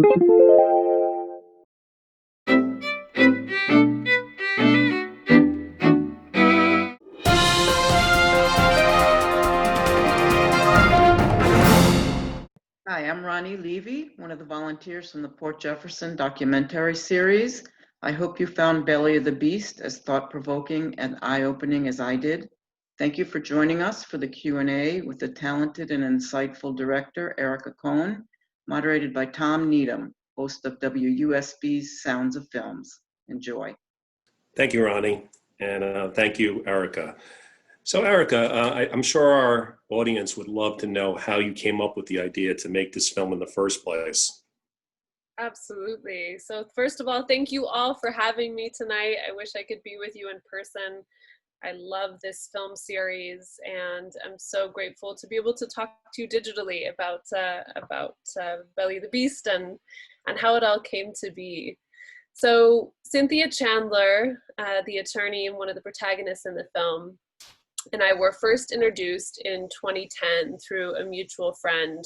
Hi, I'm Ronnie Levy, one of the volunteers from the Port Jefferson documentary series. I hope you found Belly of the Beast as thought-provoking and eye-opening as I did. Thank you for joining us for the Q&A with the talented and insightful director, Erica Cohn, moderated by Tom Needham, host of WUSB's Sounds of Films. Enjoy. Thank you, Ronnie, and thank you, Erica. So Erica, I'm sure our audience would love to know how you came up with the idea to make this film in the first place. Absolutely. So first of all, thank you all for having me tonight. I wish I could be with you in person. I love this film series, and I'm so grateful to be able to talk to you digitally about Belly of the Beast and how it all came to be. So Cynthia Chandler, the attorney and one of the protagonists in the film, and I were first introduced in 2010 through a mutual friend.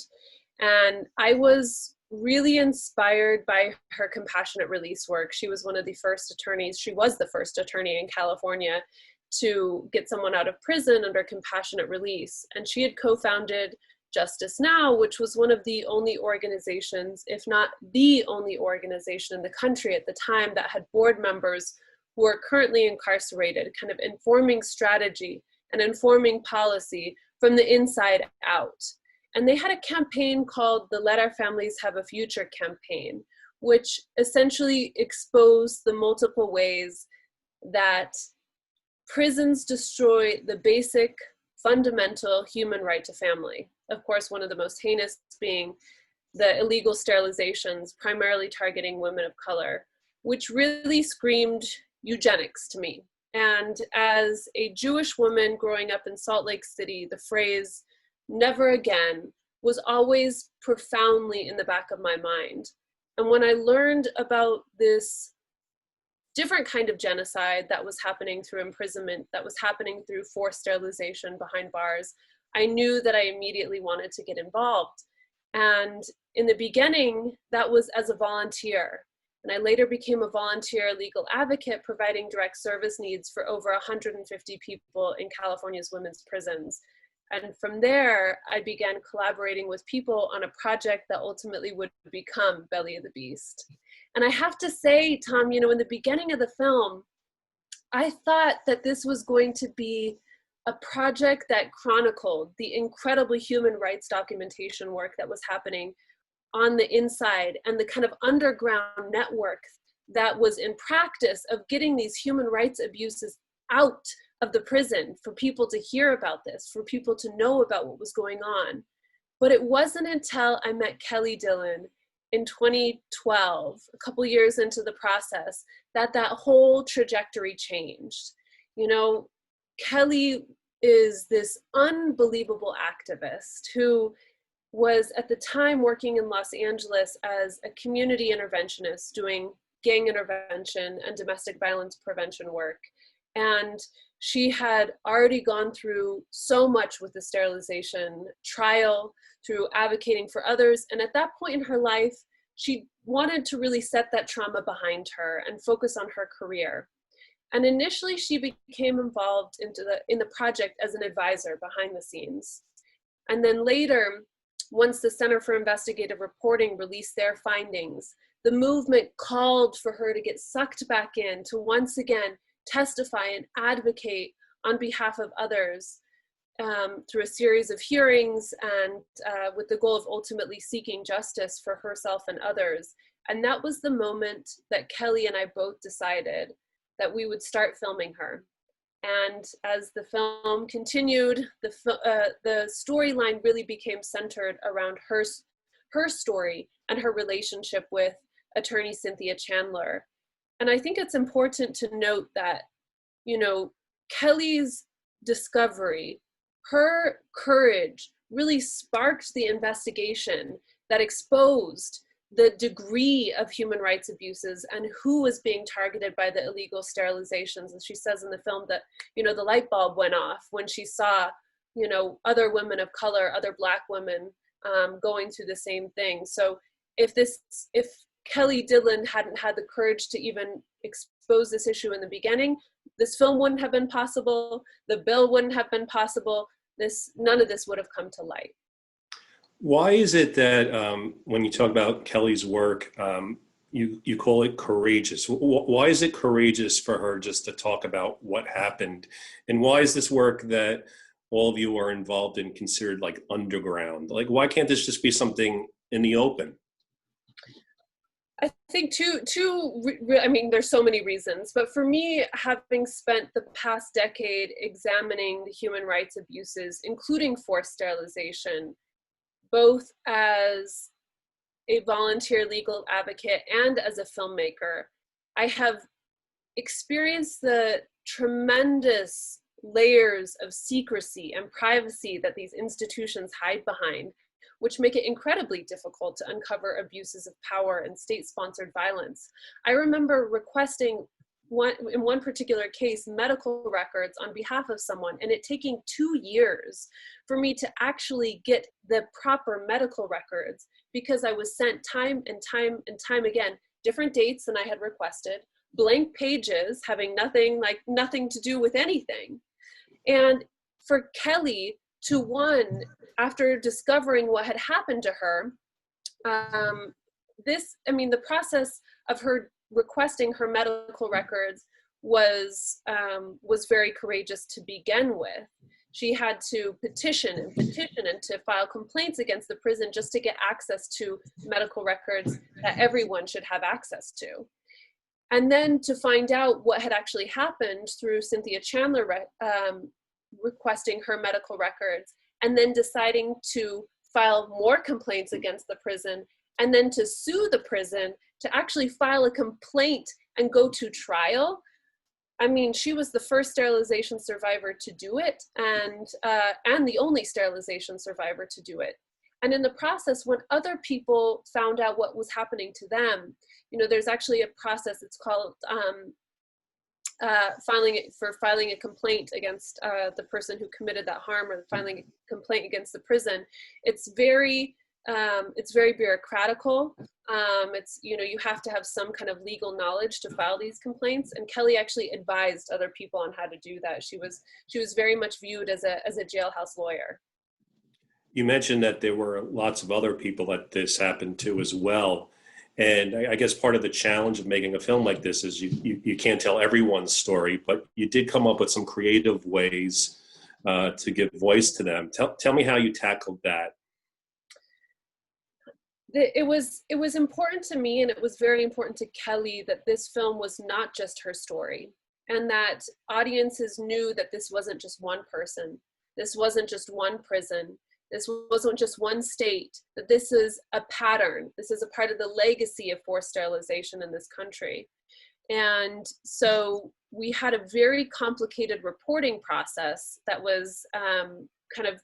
And I was really inspired by her compassionate release work. She was one of the first attorneys, she was the first attorney in California to get someone out of prison under compassionate release. And she had co-founded Justice Now, which was one of the only organizations, if not the only organization in the country at the time that had board members who are currently incarcerated, kind of informing strategy and informing policy from the inside out. And they had a campaign called the Let Our Families Have a Future campaign, which essentially exposed the multiple ways that prisons destroy the basic fundamental human right to family. Of course, one of the most heinous being the illegal sterilizations, primarily targeting women of color, which really screamed eugenics to me. And as a Jewish woman growing up in Salt Lake City, the phrase "never again" was always profoundly in the back of my mind. And when I learned about this different kind of genocide that was happening through imprisonment, that was happening through forced sterilization behind bars, I knew that I immediately wanted to get involved. And in the beginning, that was as a volunteer. And I later became a volunteer legal advocate, providing direct service needs for over 150 people in California's women's prisons. And from there, I began collaborating with people on a project that ultimately would become Belly of the Beast. And I have to say, Tom, you know, in the beginning of the film, I thought that this was going to be a project that chronicled the incredible human rights documentation work that was happening on the inside and the kind of underground network that was in practice of getting these human rights abuses out of the prison for people to hear about this, for people to know about what was going on. But it wasn't until I met Kelly Dillon in 2012, a couple years into the process, that that whole trajectory changed. You know, Kelly is this unbelievable activist who was at the time working in Los Angeles as a community interventionist doing gang intervention and domestic violence prevention work. And she had already gone through so much with the sterilization trial, through advocating for others. And at that point in her life, she wanted to really set that trauma behind her and focus on her career. And initially she became involved in the project as an advisor behind the scenes. And then later, once the Center for Investigative Reporting released their findings, the movement called for her to get sucked back in to once again testify and advocate on behalf of others through a series of hearings and with the goal of ultimately seeking justice for herself and others. And that was the moment that Kelly and I both decided that we would start filming her. And as the film continued, the storyline really became centered around her story and her relationship with attorney Cynthia Chandler. And I think it's important to note that, you know, Kelly's discovery, her courage really sparked the investigation that exposed the degree of human rights abuses and who was being targeted by the illegal sterilizations. And she says in the film that, you know, the light bulb went off when she saw, you know, other women of color, other Black women going through the same thing. So if Kelly Dillon hadn't had the courage to even expose this issue in the beginning, this film wouldn't have been possible, the bill wouldn't have been possible, none of this would have come to light. Why is it that when you talk about Kelly's work, you call it courageous? Why is it courageous for her just to talk about what happened? And why is this work that all of you are involved in considered like underground? Like, why can't this just be something in the open? I think I mean, there's so many reasons, but for me, having spent the past decade examining the human rights abuses, including forced sterilization, both as a volunteer legal advocate and as a filmmaker, I have experienced the tremendous layers of secrecy and privacy that these institutions hide behind, which make it incredibly difficult to uncover abuses of power and state-sponsored violence. I remember requesting, in one particular case, medical records on behalf of someone, and it taking 2 years for me to actually get the proper medical records, because I was sent time and time again, different dates than I had requested, blank pages having nothing to do with anything. And for Kelly to, after discovering what had happened to her, the process of her requesting her medical records was very courageous to begin with. She had to petition and to file complaints against the prison just to get access to medical records that everyone should have access to. And then to find out what had actually happened through Cynthia Chandler requesting her medical records, and then deciding to file more complaints against the prison, and then to sue the prison, to actually file a complaint and go to trial. I mean, she was the first sterilization survivor to do it, and the only sterilization survivor to do it. And in the process, when other people found out what was happening to them, there's actually a process, it's called filing a complaint against the person who committed that harm, or filing a complaint against the prison. It's very bureaucratical. You have to have some kind of legal knowledge to file these complaints. And Kelly actually advised other people on how to do that. She was very much viewed as a jailhouse lawyer. You mentioned that there were lots of other people that this happened to as well. And I guess part of the challenge of making a film like this is you can't tell everyone's story, but you did come up with some creative ways to give voice to them. Tell me how you tackled that. It was important to me, and it was very important to Kelly, that this film was not just her story, and that audiences knew that this wasn't just one person, this wasn't just one prison, this wasn't just one state, that this is a pattern, this is a part of the legacy of forced sterilization in this country. And so we had a very complicated reporting process that was kind of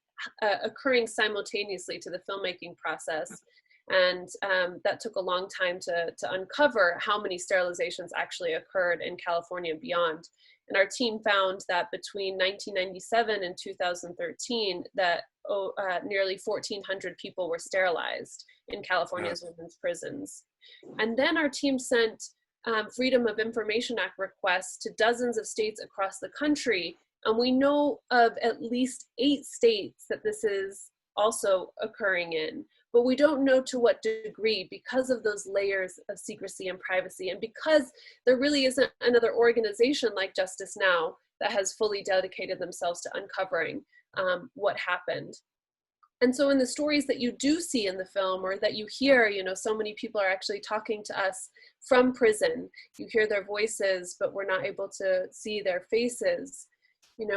occurring simultaneously to the filmmaking process. And that took a long time to uncover how many sterilizations actually occurred in California and beyond. And our team found that between 1997 and 2013, that nearly 1,400 people were sterilized in California's women's prisons. And then our team sent Freedom of Information Act requests to dozens of states across the country. And we know of at least 8 states that this is also occurring in. But we don't know to what degree, because of those layers of secrecy and privacy, and because there really isn't another organization like Justice Now that has fully dedicated themselves to uncovering what happened. And so in the stories that you do see in the film, or that you hear, so many people are actually talking to us from prison. You hear their voices, but we're not able to see their faces. It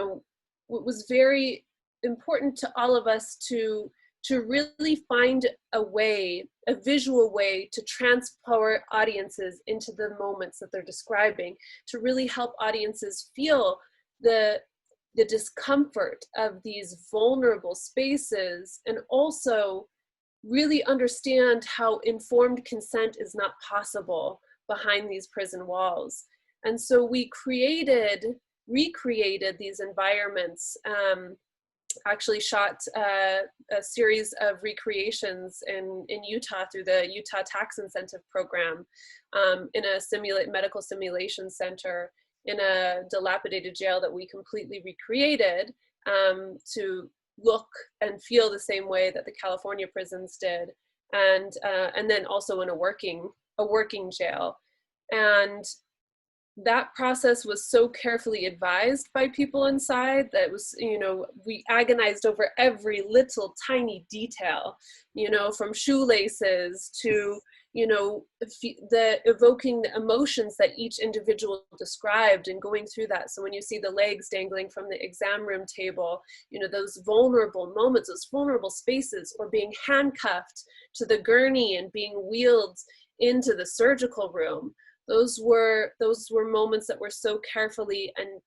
was very important to all of us to really find a visual way to transport audiences into the moments that they're describing, to really help audiences feel the discomfort of these vulnerable spaces, and also really understand how informed consent is not possible behind these prison walls. And so we recreated these environments actually shot a series of recreations in Utah through the Utah Tax Incentive Program, in a medical simulation center in a dilapidated jail that we completely recreated, to look and feel the same way that the California prisons did, and then also in a working jail. And that process was so carefully advised by people inside that it was, we agonized over every little tiny detail, from shoelaces to, the evoking the emotions that each individual described and going through that. So when you see the legs dangling from the exam room table, those vulnerable moments, those vulnerable spaces, or being handcuffed to the gurney and being wheeled into the surgical room. Those were moments that were so carefully and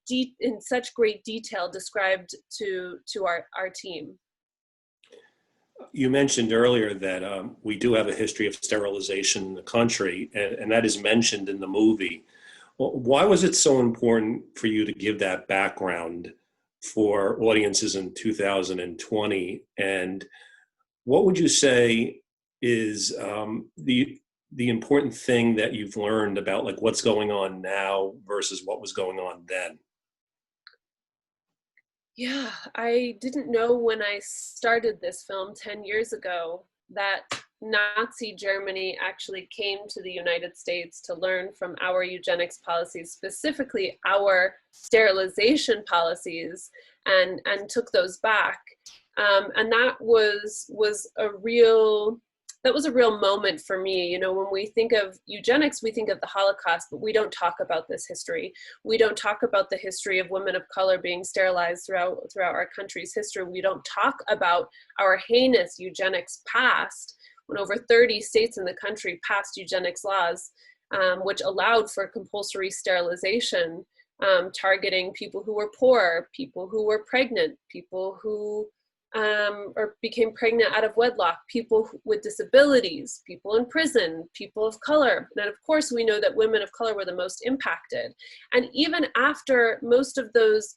deep, in such great detail, described to our team. You mentioned earlier that we do have a history of sterilization in the country, and that is mentioned in the movie. Well, why was it so important for you to give that background for audiences in 2020? And what would you say is the important thing that you've learned about like what's going on now versus what was going on then? Yeah, I didn't know when I started this film 10 years ago that Nazi Germany actually came to the United States to learn from our eugenics policies, specifically our sterilization policies, and took those back. And that was a real moment for me. When we think of eugenics, we think of the Holocaust, but we don't talk about this history. We don't talk about the history of women of color being sterilized throughout our country's history. We don't talk about our heinous eugenics past, when over 30 states in the country passed eugenics laws, which allowed for compulsory sterilization, targeting people who were poor, people who were pregnant, people who or became pregnant out of wedlock, people with disabilities, people in prison, people of color. And of course, we know that women of color were the most impacted. And even after most of those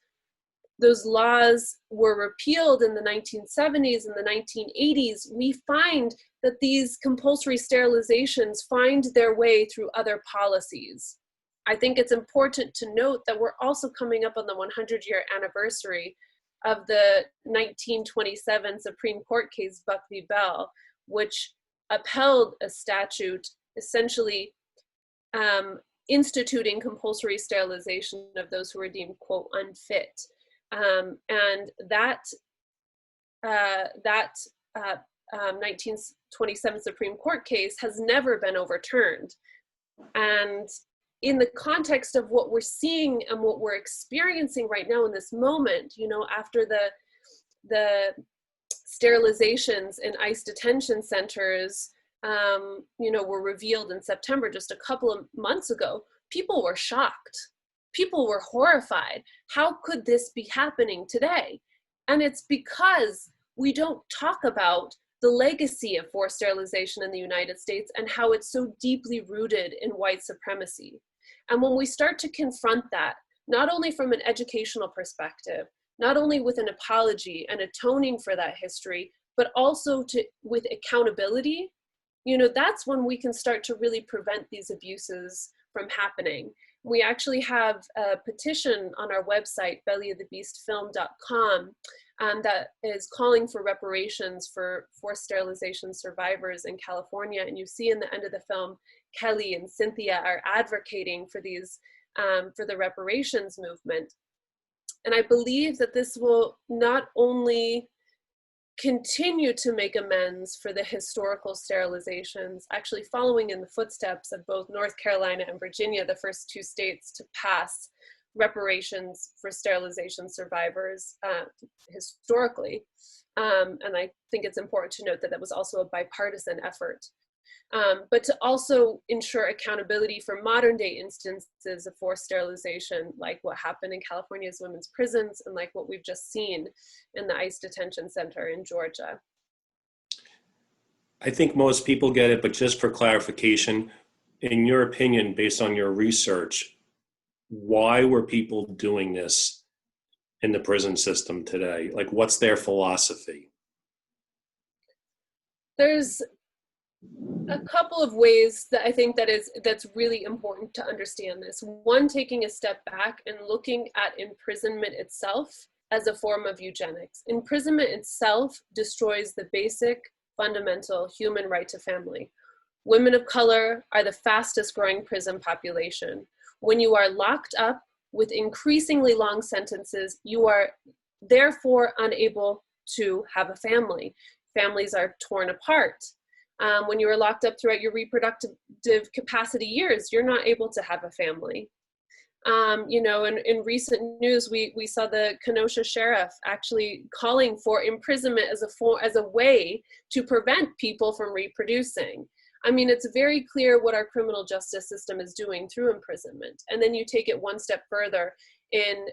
laws were repealed in the 1970s and the 1980s, we find that these compulsory sterilizations find their way through other policies. I think it's important to note that we're also coming up on the 100-year anniversary of the 1927 Supreme Court case, Buck v. Bell, which upheld a statute essentially instituting compulsory sterilization of those who were deemed, quote, unfit. And that 1927 Supreme Court case has never been overturned. And in the context of what we're seeing and what we're experiencing right now in this moment, after the sterilizations in ICE detention centers, were revealed in September, just a couple of months ago, people were shocked. People were horrified. How could this be happening today? And it's because we don't talk about the legacy of forced sterilization in the United States and how it's so deeply rooted in white supremacy. And when we start to confront that, not only from an educational perspective, not only with an apology and atoning for that history, but also with accountability, that's when we can start to really prevent these abuses from happening. We actually have a petition on our website, bellyofthebeastfilm.com, that is calling for reparations for forced sterilization survivors in California. And you see in the end of the film, Kelly and Cynthia are advocating for these, for the reparations movement. And I believe that this will not only continue to make amends for the historical sterilizations, actually following in the footsteps of both North Carolina and Virginia, the first two states to pass reparations for sterilization survivors historically. And I think it's important to note that that was also a bipartisan effort. But to also ensure accountability for modern day instances of forced sterilization, like what happened in California's women's prisons and like what we've just seen in the ICE detention center in Georgia. I think most people get it, but just for clarification, in your opinion, based on your research, why were people doing this in the prison system today? Like, what's their philosophy? There's a couple of ways that I think that's really important to understand this. One, taking a step back and looking at imprisonment itself as a form of eugenics. Imprisonment itself destroys the basic, fundamental human right to family. Women of color are the fastest growing prison population. When you are locked up with increasingly long sentences, you are therefore unable to have a family. Families are torn apart. When you are locked up throughout your reproductive capacity years, you're not able to have a family. In recent news, we saw the Kenosha sheriff actually calling for imprisonment as a way to prevent people from reproducing. I mean, it's very clear what our criminal justice system is doing through imprisonment. And then you take it one step further in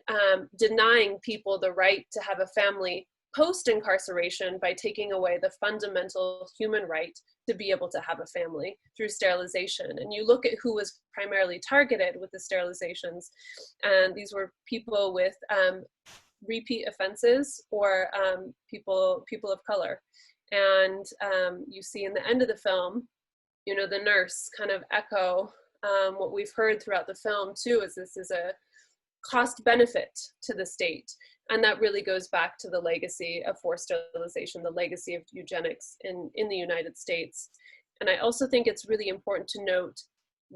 denying people the right to have a family post-incarceration by taking away the fundamental human right to be able to have a family through sterilization. And you look at who was primarily targeted with the sterilizations, and these were people with repeat offenses or people of color. And you see in the end of the film, the nurse kind of echo what we've heard throughout the film too, is this is a cost benefit to the state. And that really goes back to the legacy of forced sterilization, the legacy of eugenics in the United States. And I also think it's really important to note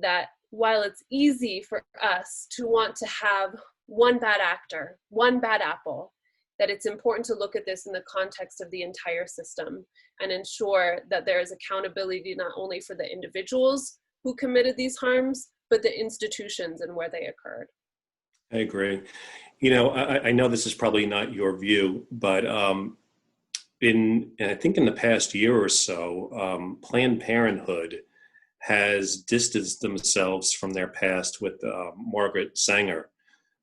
that while it's easy for us to want to have one bad actor, one bad apple, that it's important to look at this in the context of the entire system and ensure that there is accountability not only for the individuals who committed these harms, but the institutions and where they occurred. I agree. I know this is probably not your view, but I think in the past year or so, Planned Parenthood has distanced themselves from their past with Margaret Sanger,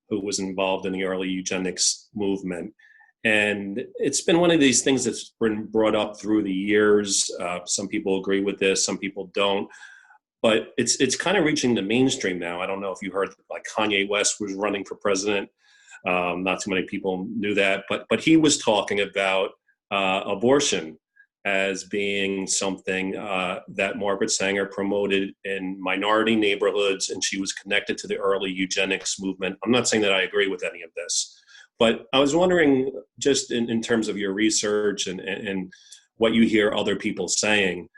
who was involved in the early eugenics movement. And it's been one of these things that's been brought up through the years. Some people agree with this, some people don't. But it's kind of reaching the mainstream now. I don't know if you heard, like, Kanye West was running for president. Not too many people knew that, but he was talking about abortion as being something that Margaret Sanger promoted in minority neighborhoods, and she was connected to the early eugenics movement. I'm not saying that I agree with any of this, but I was wondering, just in terms of your research and what you hear other people saying,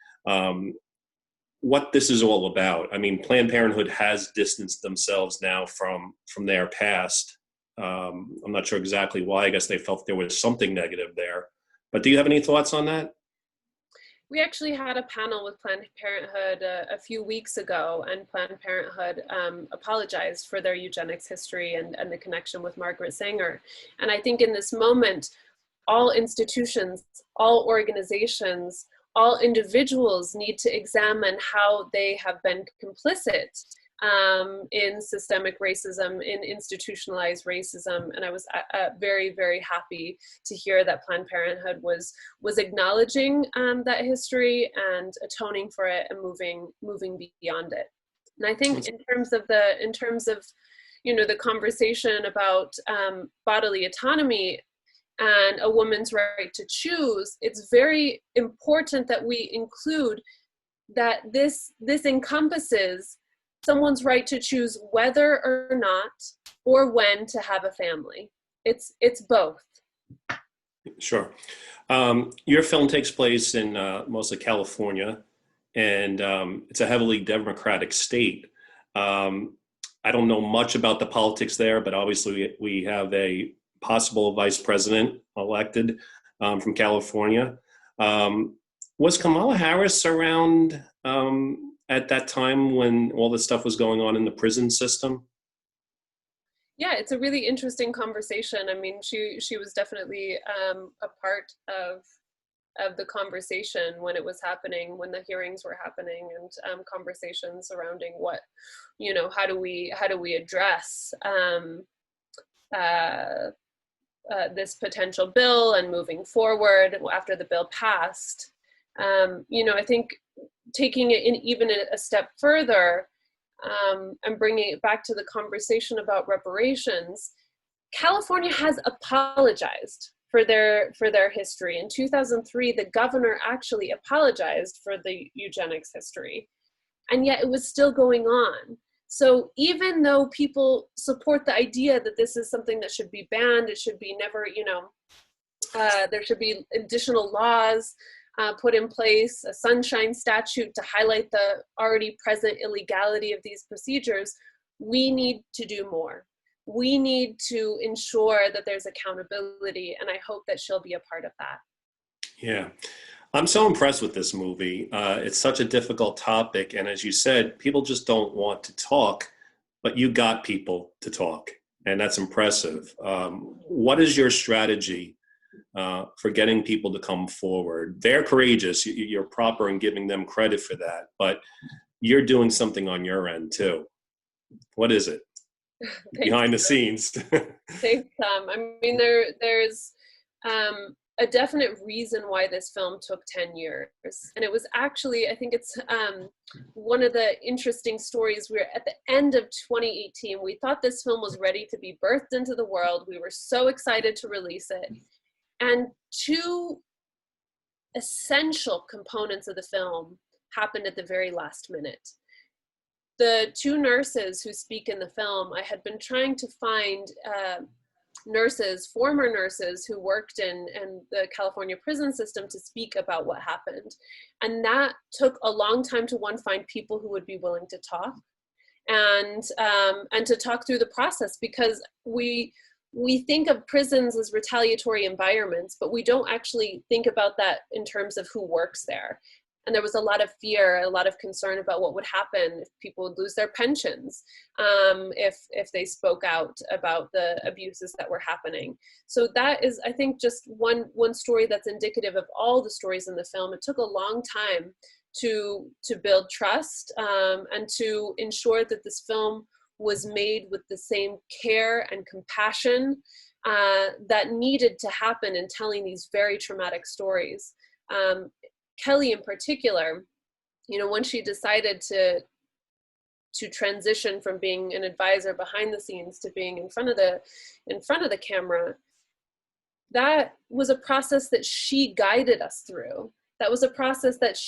what this is all about. I mean, Planned Parenthood has distanced themselves now from their past. I'm not sure exactly why. I guess they felt there was something negative there. But do you have any thoughts on that? We actually had a panel with Planned Parenthood a few weeks ago, and Planned Parenthood apologized for their eugenics history and the connection with Margaret Sanger. And I think in this moment, all institutions, all organizations, all individuals need to examine how they have been complicit in systemic racism, in institutionalized racism. And I was very, very happy to hear that Planned Parenthood was acknowledging that history and atoning for it and moving beyond it. And I think in terms of the conversation about bodily autonomy and a woman's right to choose, it's very important that we include that this encompasses someone's right to choose whether or not or when to have a family. It's both. Sure. Your film takes place in mostly California, and it's a heavily Democratic state. I don't know much about the politics there, but obviously we have a possible vice president elected from California. Was Kamala Harris around at that time when all this stuff was going on in the prison system? Yeah, it's a really interesting conversation. I mean, she was definitely a part of the conversation when it was happening, when the hearings were happening, and conversations surrounding what, how do we address this potential bill and moving forward after the bill passed. I think taking it in even a step further and bringing it back to the conversation about reparations, California has apologized for their history. In 2003, the governor actually apologized for the eugenics history, and yet it was still going on. So even though people support the idea that this is something that should be banned, it should be never, there should be additional laws put in place, a sunshine statute to highlight the already present illegality of these procedures, we need to do more. We need to ensure that there's accountability, and I hope that she'll be a part of that. Yeah. I'm so impressed with this movie. It's such a difficult topic. And as you said, people just don't want to talk, but you got people to talk. And that's impressive. What is your strategy for getting people to come forward? They're courageous. You're proper in giving them credit for that. But you're doing something on your end too. What is it? Behind the scenes. Thanks, Tom. I mean, there's a definite reason why this film took 10 years. And it was actually, I think it's one of the interesting stories. We're at the end of 2018. We thought this film was ready to be birthed into the world. We were so excited to release it. And two essential components of the film happened at the very last minute. The two nurses who speak in the film, I had been trying to find former nurses who worked in the California prison system to speak about what happened. And that took a long time to find people who would be willing to talk and to talk through the process, because we think of prisons as retaliatory environments, but we don't actually think about that in terms of who works there. And there was a lot of fear, a lot of concern about what would happen if people would lose their pensions, if they spoke out about the abuses that were happening. So that is, I think, just one story that's indicative of all the stories in the film. It took a long time to build trust and to ensure that this film was made with the same care and compassion that needed to happen in telling these very traumatic stories. Kelly in particular, when she decided to transition from being an advisor behind the scenes to being in front of the camera, that was a process that she guided us through. That was a process that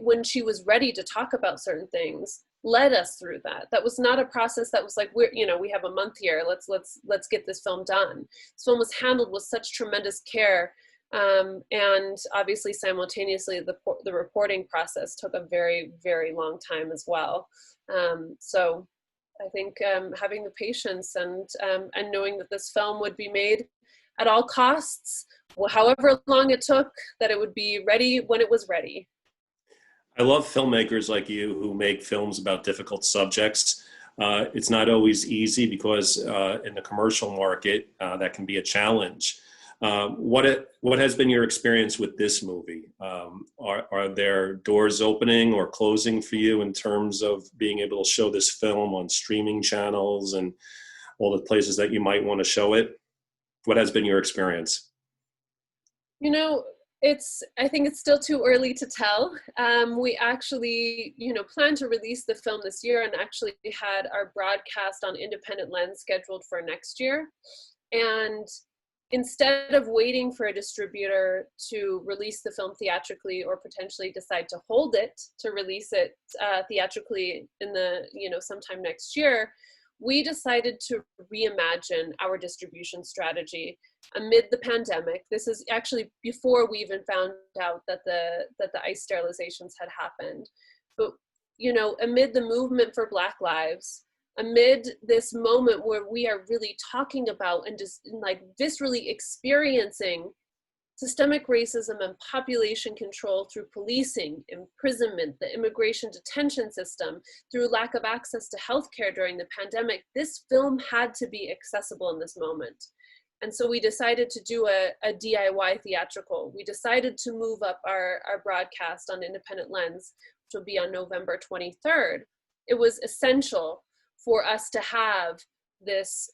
when she was ready to talk about certain things, led us through that. That was not a process that was like, we have a month here, let's get this film done. This film was handled with such tremendous care. And obviously simultaneously the reporting process took a very, very long time as well. So I think having the patience and knowing that this film would be made at all costs, however long it took, that it would be ready when it was ready. I love filmmakers like you who make films about difficult subjects. It's not always easy because in the commercial market, that can be a challenge. What has been your experience with this movie? Are there doors opening or closing for you in terms of being able to show this film on streaming channels and all the places that you might want to show it? What has been your experience? I think it's still too early to tell. We actually, plan to release the film this year, and actually had our broadcast on Independent Lens scheduled for next year. And instead of waiting for a distributor to release the film theatrically or potentially decide to hold it to release it theatrically in sometime next year, we decided to reimagine our distribution strategy amid the pandemic. This is actually before we even found out that the ICE sterilizations had happened. But, amid the movement for Black lives, amid this moment where we are really talking about and just viscerally experiencing systemic racism and population control through policing, imprisonment, the immigration detention system, through lack of access to healthcare during the pandemic, this film had to be accessible in this moment. And so we decided to do a DIY theatrical. We decided to move up our broadcast on Independent Lens, which will be on November 23rd. It was essential for us to have this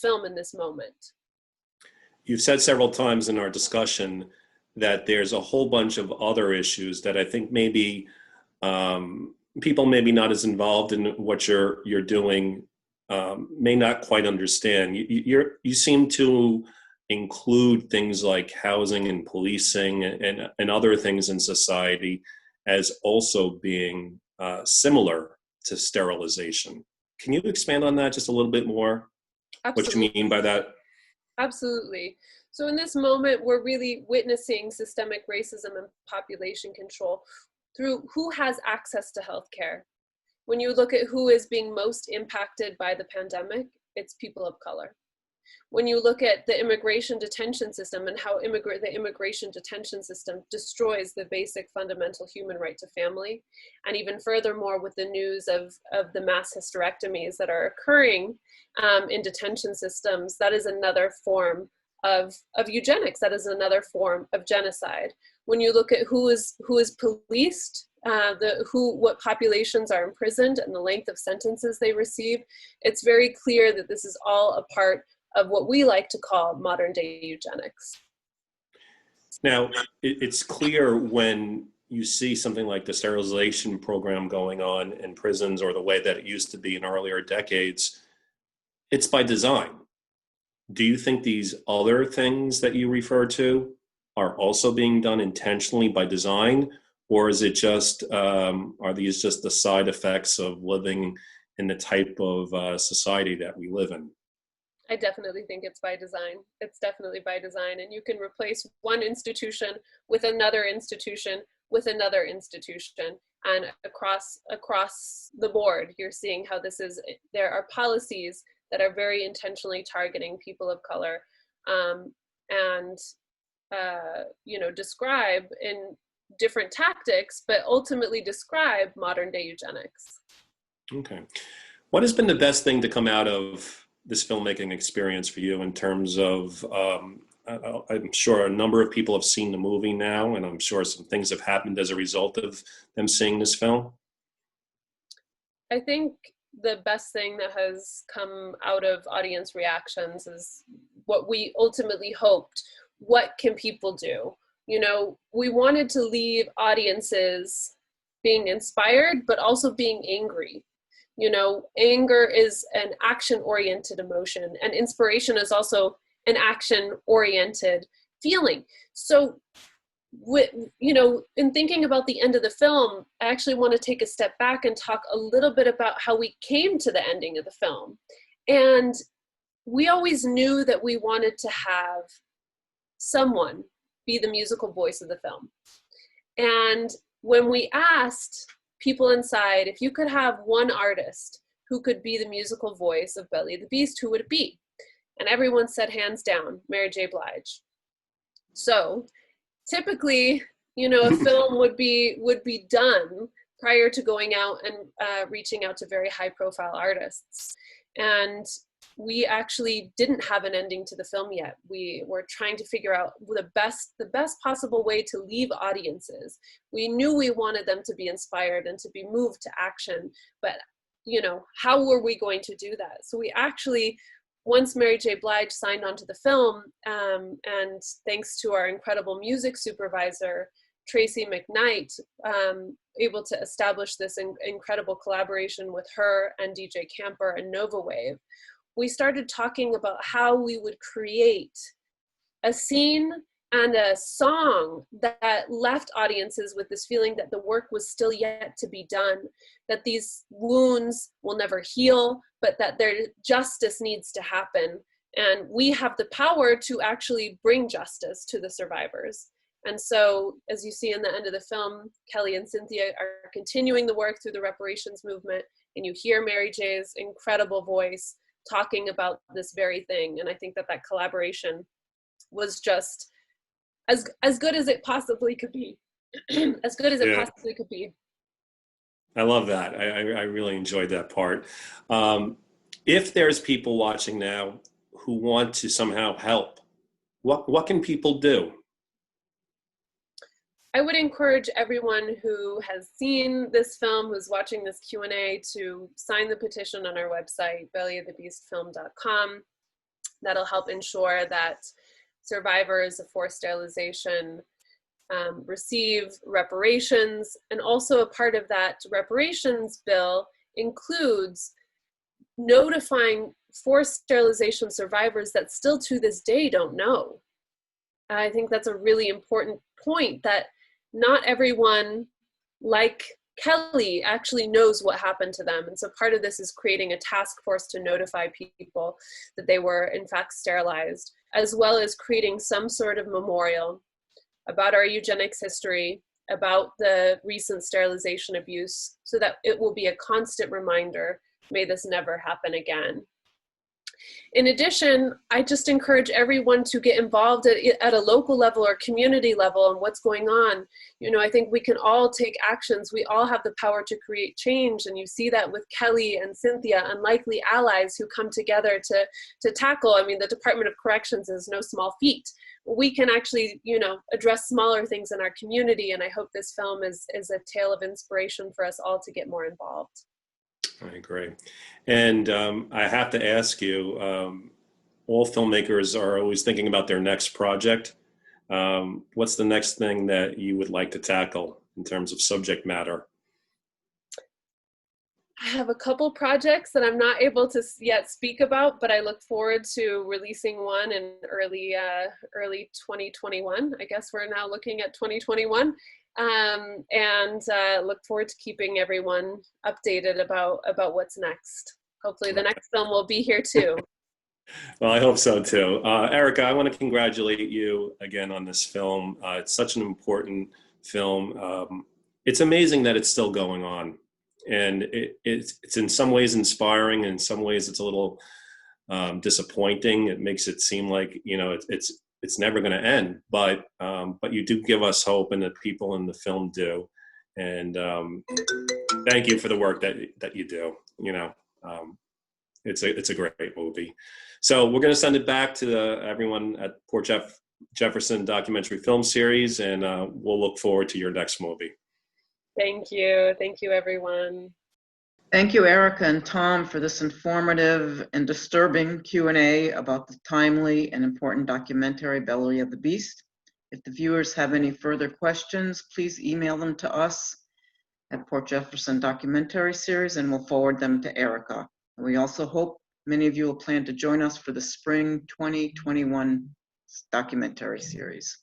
film in this moment. You've said several times in our discussion that there's a whole bunch of other issues that I think maybe people maybe not as involved in what you're doing may not quite understand. You seem to include things like housing and policing and other things in society as also being similar to sterilization. Can you expand on that just a little bit more? Absolutely. What you mean by that? Absolutely. So in this moment, we're really witnessing systemic racism and population control through who has access to healthcare. When you look at who is being most impacted by the pandemic, it's people of color. When you look at the immigration detention system and how the immigration detention system destroys the basic fundamental human right to family, and even furthermore with the news of the mass hysterectomies that are occurring in detention systems, that is another form of eugenics. That is another form of genocide. When you look at who is policed, what populations are imprisoned and the length of sentences they receive, it's very clear that this is all a part of what we like to call modern day eugenics. Now, it's clear when you see something like the sterilization program going on in prisons, or the way that it used to be in earlier decades, it's by design. Do you think these other things that you refer to are also being done intentionally by design? Or is it just, are these just the side effects of living in the type of society that we live in? I definitely think it's by design. It's definitely by design. And you can replace one institution with another institution with another institution. And across the board, you're seeing how there are policies that are very intentionally targeting people of color and describe in different tactics, but ultimately describe modern day eugenics. Okay. What has been the best thing to come out of this filmmaking experience for you in terms of, I'm sure a number of people have seen the movie now, and I'm sure some things have happened as a result of them seeing this film? I think the best thing that has come out of audience reactions is what we ultimately hoped. What can people do? We wanted to leave audiences being inspired, but also being angry. Anger is an action-oriented emotion, and inspiration is also an action-oriented feeling. So, in thinking about the end of the film, I actually want to take a step back and talk a little bit about how we came to the ending of the film. And we always knew that we wanted to have someone be the musical voice of the film. And when we asked people inside, if you could have one artist who could be the musical voice of Belly of the Beast, who would it be? And everyone said hands down, Mary J. Blige. So typically, a film would be done prior to going out and reaching out to very high profile artists. And we actually didn't have an ending to the film yet. We were trying to figure out the best possible way to leave audiences. We knew we wanted them to be inspired and to be moved to action, but how were we going to do that? So we actually, once Mary J. Blige signed on to the film, and thanks to our incredible music supervisor, Tracy McKnight, able to establish this incredible collaboration with her and DJ Camper and Nova Wave, we started talking about how we would create a scene and a song that left audiences with this feeling that the work was still yet to be done, that these wounds will never heal, but that their justice needs to happen. And we have the power to actually bring justice to the survivors. And so, as you see in the end of the film, Kelly and Cynthia are continuing the work through the reparations movement, and you hear Mary J's incredible voice talking about this very thing. And I think that collaboration was just as good as it possibly could be. As good as it possibly could be. I love that. I really enjoyed that part. If there's people watching now who want to somehow help, what can people do? I would encourage everyone who has seen this film, who's watching this Q&A, to sign the petition on our website, bellyofthebeastfilm.com. That'll help ensure that survivors of forced sterilization receive reparations. And also a part of that reparations bill includes notifying forced sterilization survivors that still to this day don't know. I think that's a really important point, that not everyone, like Kelly, actually knows what happened to them. And so part of this is creating a task force to notify people that they were in fact sterilized, as well as creating some sort of memorial about our eugenics history, about the recent sterilization abuse, so that it will be a constant reminder, may this never happen again. In addition, I just encourage everyone to get involved at a local level or community level on what's going on. You know, I think we can all take actions. We all have the power to create change. And you see that with Kelly and Cynthia, unlikely allies who come together to tackle. I mean, the Department of Corrections is no small feat. We can actually, you know, address smaller things in our community. And I hope this film is a tale of inspiration for us all to get more involved. I agree. And I have to ask you, all filmmakers are always thinking about their next project. What's the next thing that you would like to tackle in terms of subject matter? I have a couple projects that I'm not able to yet speak about, but I look forward to releasing one in early 2021. I guess we're now looking at 2021. And look forward to keeping everyone updated about what's next. Hopefully the next film will be here too. Well, I hope so too. Erica, I want to congratulate you again on this film. It's such an important film. It's amazing that it's still going on. And it's in some ways inspiring, and in some ways it's a little disappointing. It makes it seem like, you know, it's never going to end, but you do give us hope, and the people in the film do. And thank you for the work that you do. You know, it's a great movie. So we're going to send it back to everyone at Port Jefferson Documentary Film Series, and we'll look forward to your next movie. Thank you, everyone. Thank you, Erica and Tom, for this informative and disturbing Q&A about the timely and important documentary Belly of the Beast. If the viewers have any further questions, please email them to us at Port Jefferson Documentary Series, and we'll forward them to Erica. We also hope many of you will plan to join us for the spring 2021 documentary series.